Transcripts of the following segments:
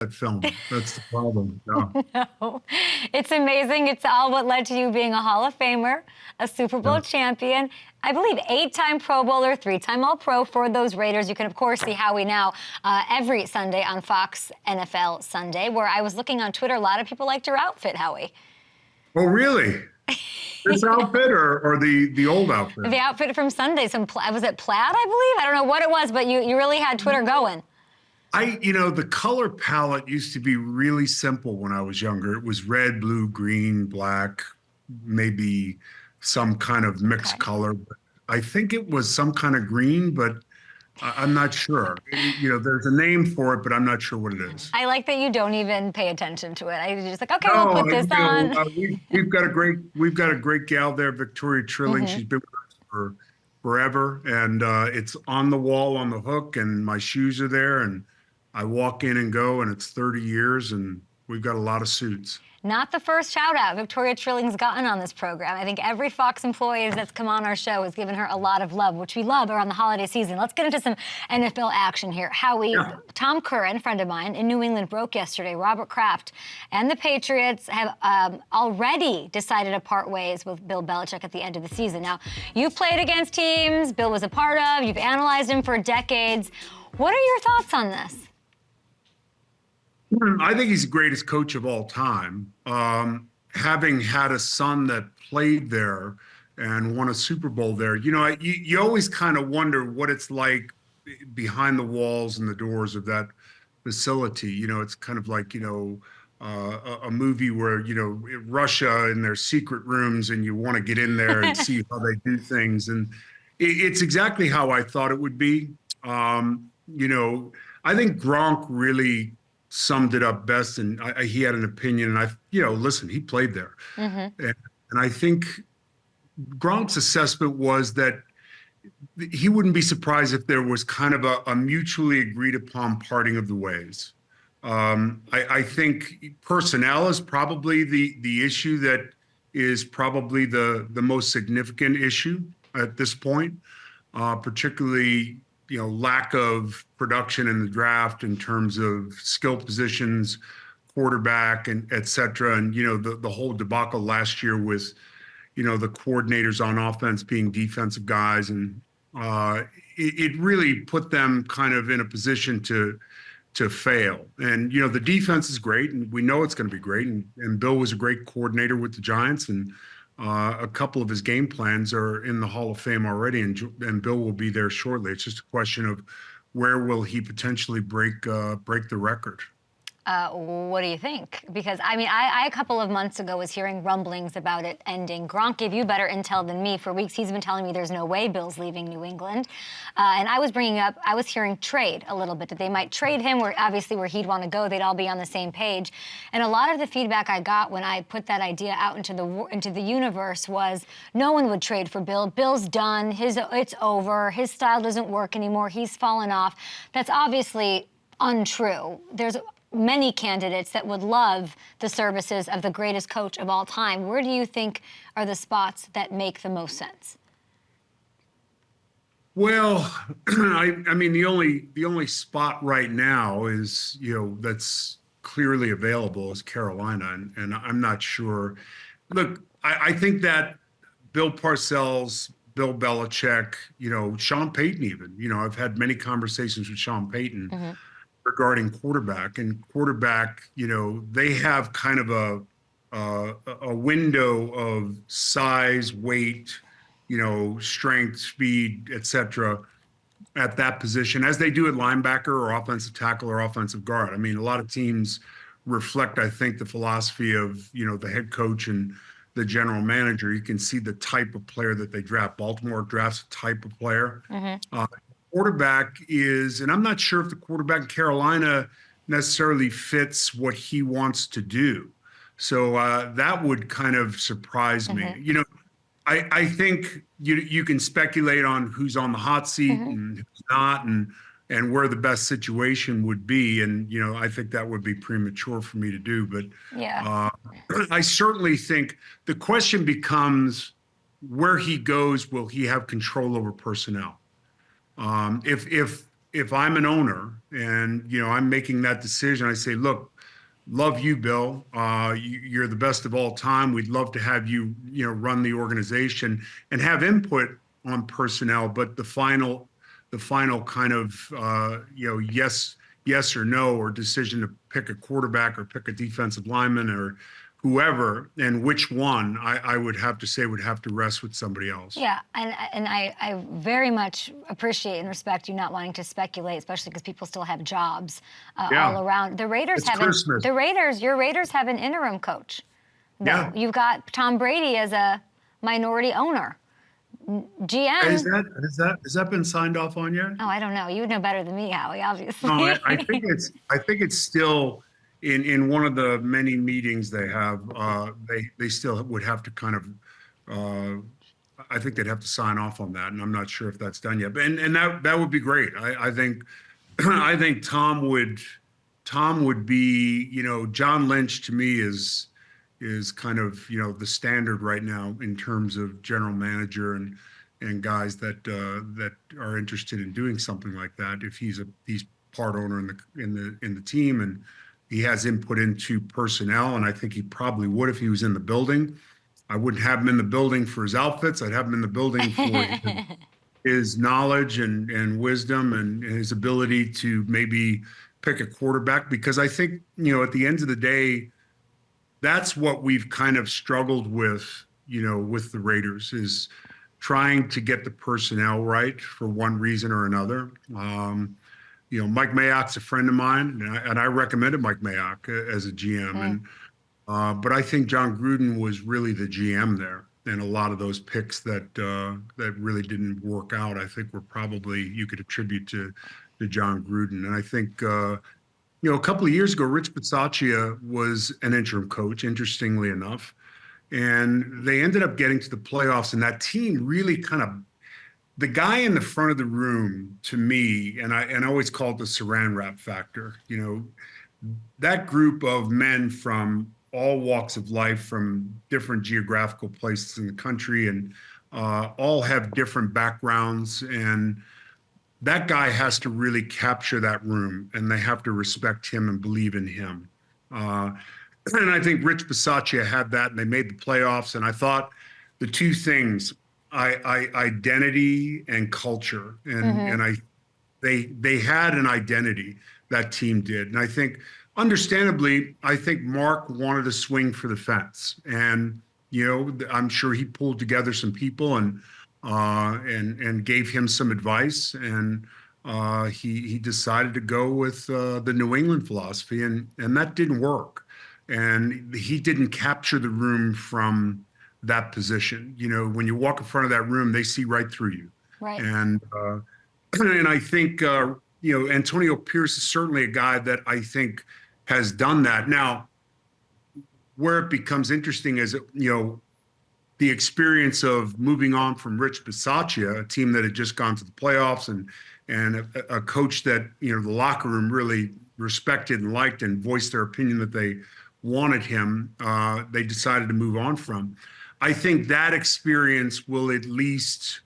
that film. That's the problem. Yeah. No, it's amazing. It's all what led to you being a Hall of Famer, a Super Bowl Yeah. champion, I believe 8-time Pro Bowler, 3-time All-Pro for those Raiders. You can, of course, see Howie now every Sunday on Fox NFL Sunday, where I was looking on Twitter. A lot of people liked your outfit, Howie. Oh, really? This outfit or the old outfit? The outfit from Sunday. Was it plaid, I believe? I don't know what it was, but you really had Twitter going. The color palette used to be really simple when I was younger. It was red, blue, green, black, maybe some kind of mixed color. But I think it was some kind of green, but I'm not sure. There's a name for it, but I'm not sure what it is. I like that you don't even pay attention to it. You're just like, okay, No, we'll put this on. We've got a great gal there, Victoria Trilling. She's been with us for forever, and it's on the wall on the hook, and my shoes are there, and I walk in and go, and it's 30 years, and we've got a lot of suits. Not the first shout-out Victoria Trilling's gotten on this program. I think every Fox employee that's come on our show has given her a lot of love, which we love around the holiday season. Let's get into some NFL action here. Howie, Tom Curran, a friend of mine in New England, broke yesterday. Robert Kraft and the Patriots have already decided to part ways with Bill Belichick at the end of the season. Now, you've played against teams Bill was a part of. You've analyzed him for decades. What are your thoughts on this? I think he's the greatest coach of all time. Having had a son that played there and won a Super Bowl there, you always kind of wonder what it's like behind the walls and the doors of that facility. It's kind of like, a movie where, Russia in their secret rooms and you want to get in there and see how they do things. And it's exactly how I thought it would be. I think Gronk really summed it up best, and he had an opinion, and listen, he played there. And I think Gronk's assessment was that he wouldn't be surprised if there was kind of a mutually agreed upon parting of the ways. I think personnel is probably the issue that is probably the most significant issue at this point, particularly lack of production in the draft in terms of skill positions, quarterback, and et cetera. And, the whole debacle last year with, the coordinators on offense being defensive guys. And it really put them kind of in a position to fail. And, the defense is great, and we know it's going to be great. And Bill was a great coordinator with the Giants, and a couple of his game plans are in the Hall of Fame already, and Bill will be there shortly. It's just a question of where will he potentially break the record. What do you think? Because, I a couple of months ago was hearing rumblings about it ending. Gronk gave you better intel than me. For weeks, he's been telling me there's no way Bill's leaving New England. And I was hearing trade a little bit, that they might trade him, where he'd want to go, they'd all be on the same page. And a lot of the feedback I got when I put that idea out into the universe was no one would trade for Bill. Bill's done. It's over. His style doesn't work anymore. He's fallen off. That's obviously untrue. There's many candidates that would love the services of the greatest coach of all time. Where do you think are the spots that make the most sense? Well, the only spot right now is, that's clearly available is Carolina. And I'm not sure. Look, I think that Bill Parcells, Bill Belichick, Sean Payton even, I've had many conversations with Sean Payton regarding quarterback, and quarterback, they have kind of a window of size, weight, strength, speed, et cetera, at that position, as they do at linebacker or offensive tackle or offensive guard. A lot of teams reflect, I think, the philosophy of, the head coach and the general manager. You can see the type of player that they draft. Baltimore drafts a type of player. Quarterback is, and I'm not sure if the quarterback in Carolina necessarily fits what he wants to do. So that would kind of surprise me. I think you can speculate on who's on the hot seat and who's not, and where the best situation would be. And, I think that would be premature for me to do. But I certainly think the question becomes where he goes, will he have control over personnel? If if I'm an owner and I'm making that decision, I say, look, love you, Bill. You're the best of all time. We'd love to have you, run the organization and have input on personnel, but the final kind of, yes or no, or decision to pick a quarterback or pick a defensive lineman or whoever, and which one, I would have to say would have to rest with somebody else. Yeah, and I very much appreciate and respect you not wanting to speculate, especially because people still have jobs Yeah, all around. The Raiders it's have Christmas. your Raiders have an interim coach, though. Yeah. You've got Tom Brady as a minority owner. GM. Has that been signed off on yet? Oh, I don't know. You would know better than me, Howie, obviously. No, I think it's still in one of the many meetings they have. They still would have to kind of. I think they'd have to sign off on that, and I'm not sure if that's done yet. But and that would be great. I think I think Tom would be, John Lynch to me is kind of, the standard right now in terms of general manager and guys that are interested in doing something like that. If he's part owner in the team, and he has input into personnel, and I think he probably would if he was in the building. I wouldn't have him in the building for his outfits. I'd have him in the building for his knowledge and wisdom and his ability to maybe pick a quarterback, because I think, at the end of the day, that's what we've kind of struggled with, with the Raiders, is trying to get the personnel right for one reason or another. Mike Mayock's a friend of mine, and I recommended Mike Mayock as a GM, but I think John Gruden was really the GM there, and a lot of those picks that really didn't work out, I think were probably, you could attribute to John Gruden. And I think a couple of years ago, Rich Bisaccia was an interim coach, interestingly enough, and they ended up getting to the playoffs, and that team really kind of, the guy in the front of the room, to me, and I always call it the saran wrap factor. That group of men from all walks of life, from different geographical places in the country, and all have different backgrounds, and that guy has to really capture that room, and they have to respect him and believe in him. And I think Rich Bisaccia had that, and they made the playoffs. And I thought the two things, identity and culture, and they had an identity, that team did. And I think, understandably, I think Mark wanted to swing for the fence, and I'm sure he pulled together some people and gave him some advice, and he decided to go with the New England philosophy, and that didn't work, and he didn't capture the room from that position. When you walk in front of that room, they see right through you. Right. And and I think Antonio Pierce is certainly a guy that I think has done that. Now, where it becomes interesting is, the experience of moving on from Rich Bisaccia, a team that had just gone to the playoffs, and a coach that, the locker room really respected and liked and voiced their opinion that they wanted him, they decided to move on from. I think that experience will at least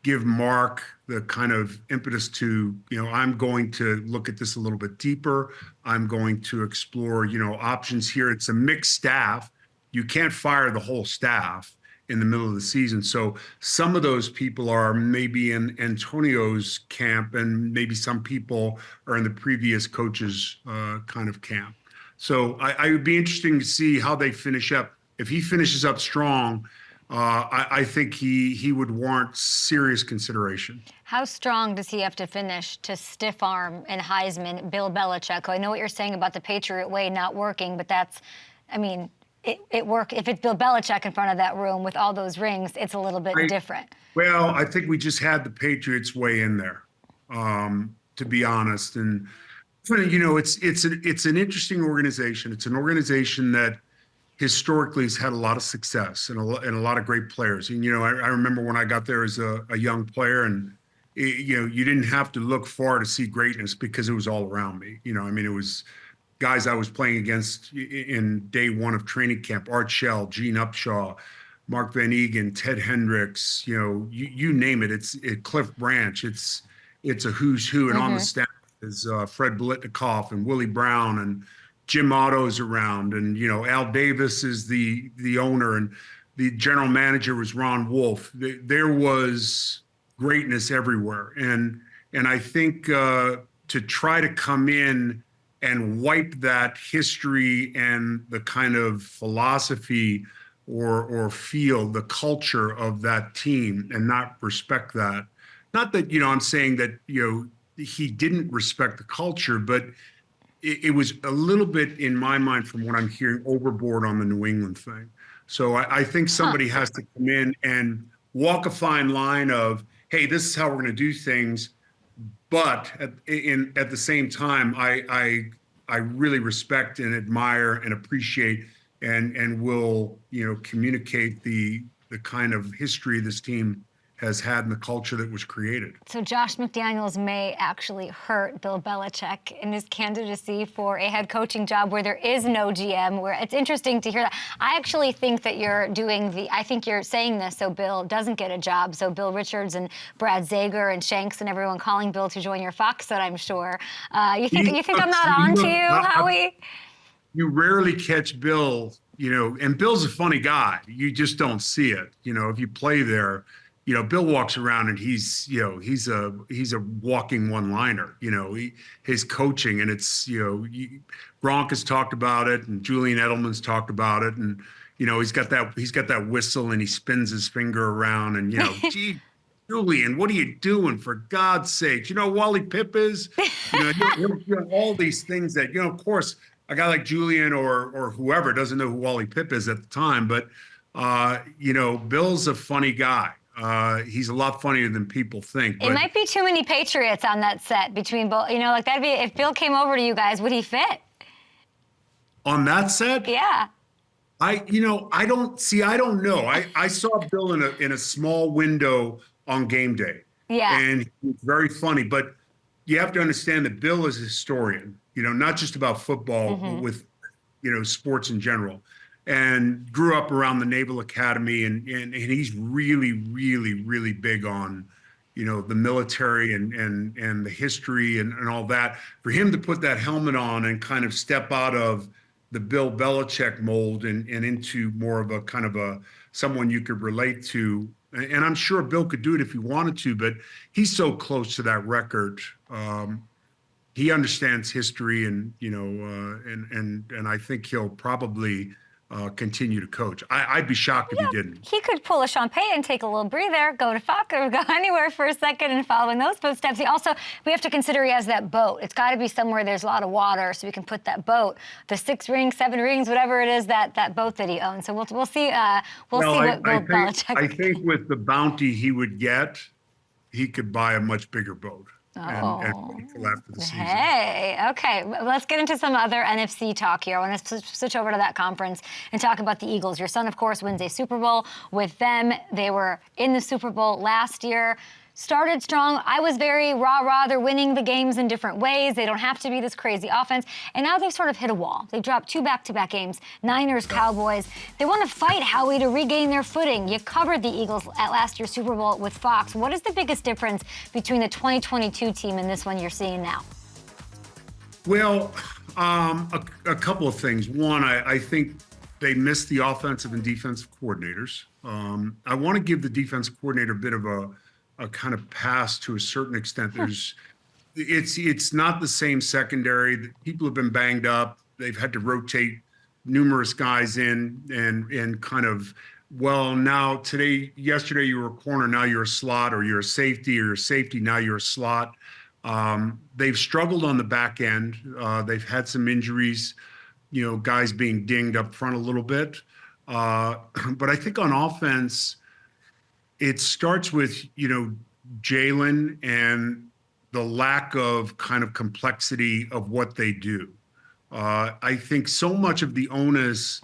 give Mark the kind of impetus to, I'm going to look at this a little bit deeper. I'm going to explore, options here. It's a mixed staff. You can't fire the whole staff in the middle of the season. So some of those people are maybe in Antonio's camp, and maybe some people are in the previous coach's kind of camp. So I would be interesting to see how they finish up. If he finishes up strong, I think he would warrant serious consideration. How strong does he have to finish to stiff arm and Heisman Bill Belichick? I know what you're saying about the Patriot way not working, but that's, it work. If it's Bill Belichick in front of that room with all those rings, it's a little bit different. Well, I think we just had the Patriots way in there, to be honest. And it's an interesting organization. It's an organization that historically has had a lot of success and a lot of great players. And I remember when I got there as a young player, and you didn't have to look far to see greatness because it was all around me. It was guys I was playing against in day one of training camp: Art Shell, Gene Upshaw, Mark Van Egan, Ted Hendricks. You name it. It's Cliff Branch. it's a who's who. And on the staff is Fred Biletnikoff and Willie Brown and Jim Otto's around. And, Al Davis is the owner, and the general manager was Ron Wolf. There was greatness everywhere. And I think to try to come in and wipe that history and the kind of philosophy or feel, the culture of that team, and not respect that. Not that, I'm saying that, he didn't respect the culture, but it was a little bit, in my mind, from what I'm hearing, overboard on the New England thing. So I think somebody has to come in and walk a fine line of, hey, this is how we're going to do things. But at the same time, I really respect and admire and appreciate and will, communicate the kind of history this team has had and the culture that was created. So Josh McDaniels may actually hurt Bill Belichick in his candidacy for a head coaching job where there is no GM, where it's interesting to hear that. I actually think that I think you're saying this so Bill doesn't get a job, so Bill Richards and Brad Zager and Shanks and everyone calling Bill to join your Fox set, I'm sure. You think I'm not on to you, Howie? You rarely catch Bill, and Bill's a funny guy. You just don't see it. If you play there, Bill walks around and he's a walking one-liner. His coaching, and it's Gronk has talked about it, and Julian Edelman's talked about it, and he's got that whistle and he spins his finger around, and gee, Julian, what are you doing, for God's sake? Wally Pipp is, all these things that of course a guy like Julian or whoever doesn't know who Wally Pipp is at the time, but Bill's a funny guy. He's a lot funnier than people think. It might be too many Patriots on that set between both. That'd be, if Bill came over to you guys, would he fit? On that set? Yeah. I don't know. I saw Bill in a small window on game day. Yeah. And he's very funny, but you have to understand that Bill is a historian, not just about football, but with, sports in general. And grew up around the Naval Academy, and he's really, really, really big on, the military and the history and all that. For him to put that helmet on and kind of step out of the Bill Belichick mold and into more of a kind of someone you could relate to, and I'm sure Bill could do it if he wanted to, but he's so close to that record. He understands history, and and I think he'll probably continue to coach. I'd be shocked if he didn't. He could pull a Champagne and take a little breather, go to Fox or go anywhere for a second and follow in those footsteps. We have to consider he has that boat. It's got to be somewhere there's a lot of water so we can put that boat, the 6 rings, 7 rings, whatever it is, that boat that he owns. So we'll see. We'll see what Bill Belichick. I think with the bounty he would get, he could buy a much bigger boat. And wait till after the season. Hey, okay. Let's get into some other NFC talk here. I want to switch over to that conference and talk about the Eagles. Your son, of course, wins a Super Bowl with them. They were in the Super Bowl last year. Started strong. I was very rah-rah. They're winning the games in different ways. They don't have to be this crazy offense. And now they've sort of hit a wall. They dropped 2 back-to-back games, Niners, Cowboys. They want to fight, Howie, to regain their footing. You covered the Eagles at last year's Super Bowl with Fox. What is the biggest difference between the 2022 team and this one you're seeing now? Well, a couple of things. One, I think they missed the offensive and defensive coordinators. I want to give the defensive coordinator a bit of a kind of pass to a certain extent. It's not the same secondary. People have been banged up. They've had to rotate numerous guys in and kind of, now yesterday you were a corner, now you're a slot, or you're a safety, or you're a safety, now you're a slot. They've struggled on the back end. They've had some injuries, guys being dinged up front a little bit. But I think on offense, it starts with, Jalen and the lack of kind of complexity of what they do. I think so much of the onus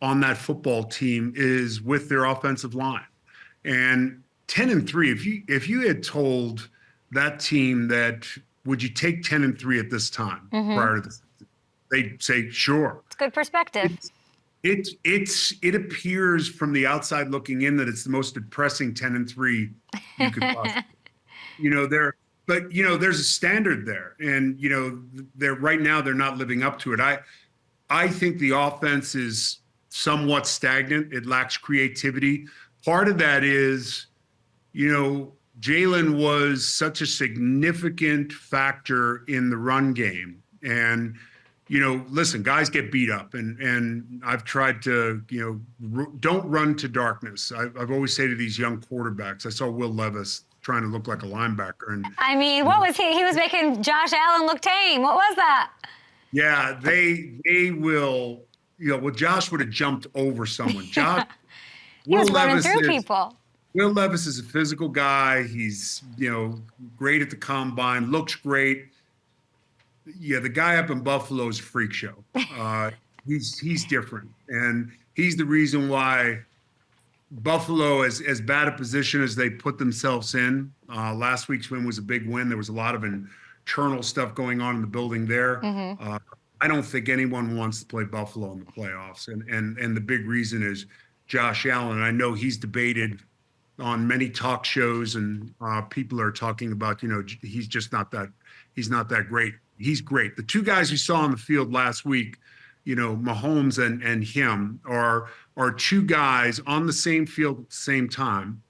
on that football team is with their offensive line. And 10-3, if you had told that team that, would you take 10-3 at this time prior to this, they'd say, sure. It's good perspective. It appears from the outside looking in that it's the most depressing 10-3 you could possibly. but there's a standard there, and they're right now they're not living up to it. I think the offense is somewhat stagnant. It lacks creativity. Part of that is, Jalen was such a significant factor in the run game. And, listen, guys get beat up. And I've tried to, don't run to darkness. I've always said to these young quarterbacks, I saw Will Levis trying to look like a linebacker. And I mean, what was he? He was making Josh Allen look tame. What was that? yeah, they will, well, Josh would have jumped over someone. Josh, he was running Levis through people. Will Levis is a physical guy. He's, great at the combine, looks great. Yeah, the guy up in Buffalo is a freak show. He's different. And he's the reason why Buffalo, as bad a position as they put themselves in, last week's win was a big win. There was a lot of internal stuff going on in the building there. Mm-hmm. I don't think anyone wants to play Buffalo in the playoffs. And the big reason is Josh Allen. I know he's debated on many talk shows, and people are talking about, he's just not that, he's not that great. He's great. The two guys you saw on the field last week, Mahomes and him are two guys on the same field at the same time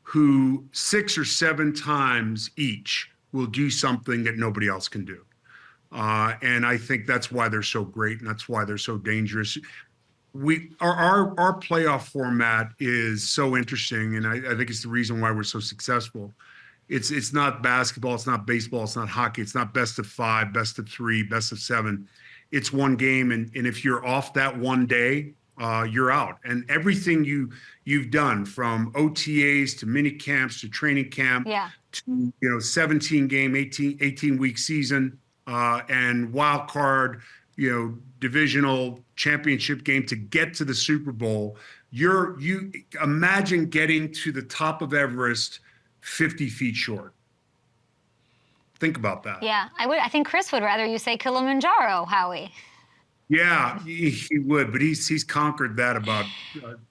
who 6 or 7 times each will do something that nobody else can do. And I think that's why they're so great, and that's why they're so dangerous. Our playoff format is so interesting, and I think it's the reason why we're so successful. It's not basketball, it's not baseball, it's not hockey, it's not best of 5, best of 3, best of 7. It's one game, and if you're off that one day, you're out. And everything you've done, from OTAs to mini camps to training camp, to 17-game, 18-week season, and wild card, divisional championship game to get to the Super Bowl. You imagine getting to the top of Everest 50 feet short. Think about that. Yeah, I think Chris would rather you say Kilimanjaro, Howie. Yeah, he would, but he's conquered that about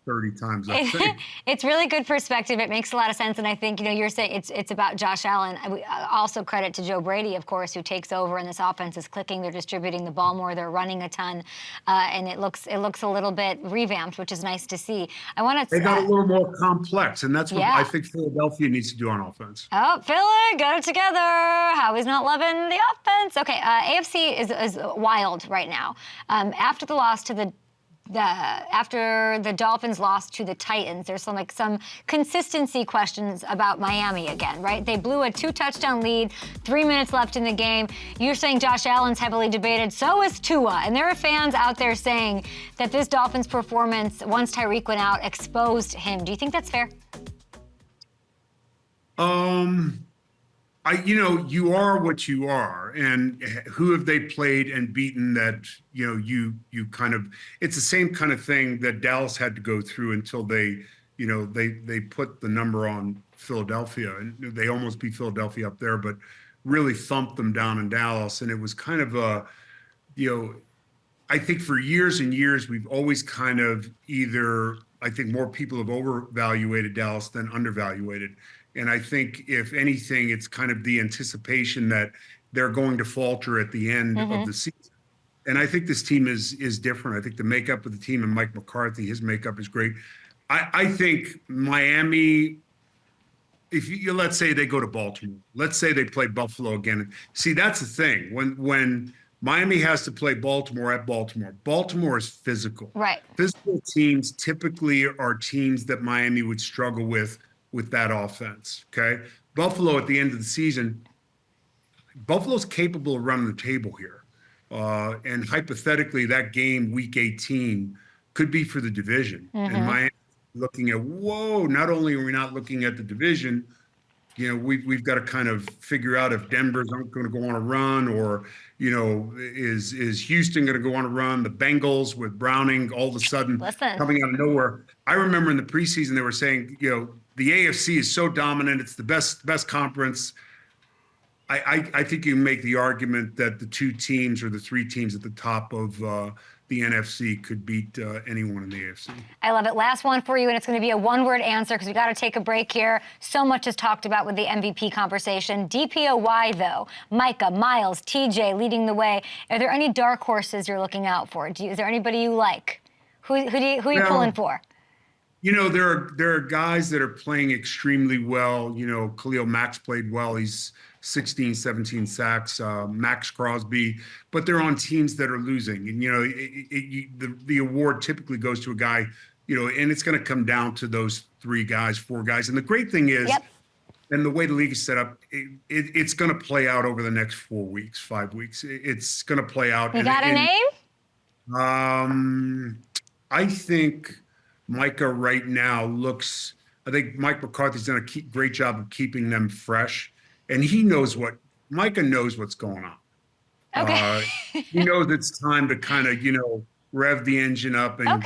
30 times, I think. It's really good perspective. It makes a lot of sense, and I think you're saying it's about Josh Allen. Also credit to Joe Brady, of course, who takes over, and this offense is clicking. They're distributing the ball more. They're running a ton, and it looks a little bit revamped, which is nice to see. They got a little more complex, and that's what I think Philadelphia needs to do on offense. Oh, Philly, got it together. Howie's not loving the offense. Okay, AFC is wild right now. After the loss to after the Dolphins lost to the Titans, there's some consistency questions about Miami again, right? They blew a 2-touchdown lead, 3 minutes left in the game. You're saying Josh Allen's heavily debated, so is Tua. And there are fans out there saying that this Dolphins performance, once Tyreek went out, exposed him. Do you think that's fair? You are what you are, and who have they played and beaten that, you kind of, it's the same kind of thing that Dallas had to go through until they put the number on Philadelphia, and they almost beat Philadelphia up there, but really thumped them down in Dallas. And it was kind of I think for years and years, we've always kind of I think more people have overvaluated Dallas than undervaluated. And I think, if anything, it's kind of the anticipation that they're going to falter at the end of the season. And I think this team is different. I think the makeup of the team, and Mike McCarthy, his makeup is great. I think Miami, let's say they go to Baltimore. Let's say they play Buffalo again. See, that's the thing. When Miami has to play Baltimore at Baltimore, Baltimore is physical. Right. Physical teams typically are teams that Miami would struggle with that offense, okay? Buffalo, at the end of the season, Buffalo's capable of running the table here. And hypothetically, that game, week 18, could be for the division. And Miami looking at, not only are we not looking at the division, we've got to kind of figure out if Denver's going to go on a run, or, is Houston going to go on a run? The Bengals with Browning all of a sudden coming out of nowhere. I remember in the preseason, they were saying, the AFC is so dominant. It's the best conference. I think you can make the argument that the two teams or the three teams at the top of the NFC could beat anyone in the AFC. I love it. Last one for you, and it's going to be a one-word answer because we got to take a break here. So much is talked about with the MVP conversation. DPOY, though. Micah, Miles, TJ leading the way. Are there any dark horses you're looking out for? Is there anybody you like? Who are you pulling for? You know, there are guys that are playing extremely well. You know, Khalil Mack's played well. He's 16, 17 sacks, Max Crosby, but they're on teams that are losing. And, you know, the award typically goes to a guy, you know, and it's going to come down to those three guys, four guys. And the great thing is, and the way the league is set up, it's going to play out over the next 4 weeks, 5 weeks. It's going to play out. You got a name? I think Micah right now I think Mike McCarthy's done a great job of keeping them fresh. And Micah knows what's going on. Okay. He knows it's time to kind of, you know, rev the engine up and,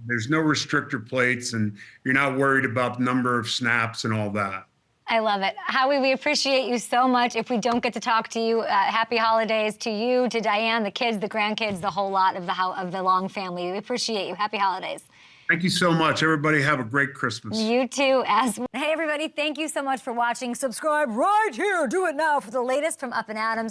there's no restrictor plates and you're not worried about the number of snaps and all that. I love it. Howie, we appreciate you so much. If we don't get to talk to you, happy holidays to you, to Diane, the kids, the grandkids, the whole lot of the Long family. We appreciate you. Happy holidays. Thank you so much. Everybody have a great Christmas. You too, as well. Hey, everybody, thank you so much for watching. Subscribe right here. Do it now for the latest from Up and Adams.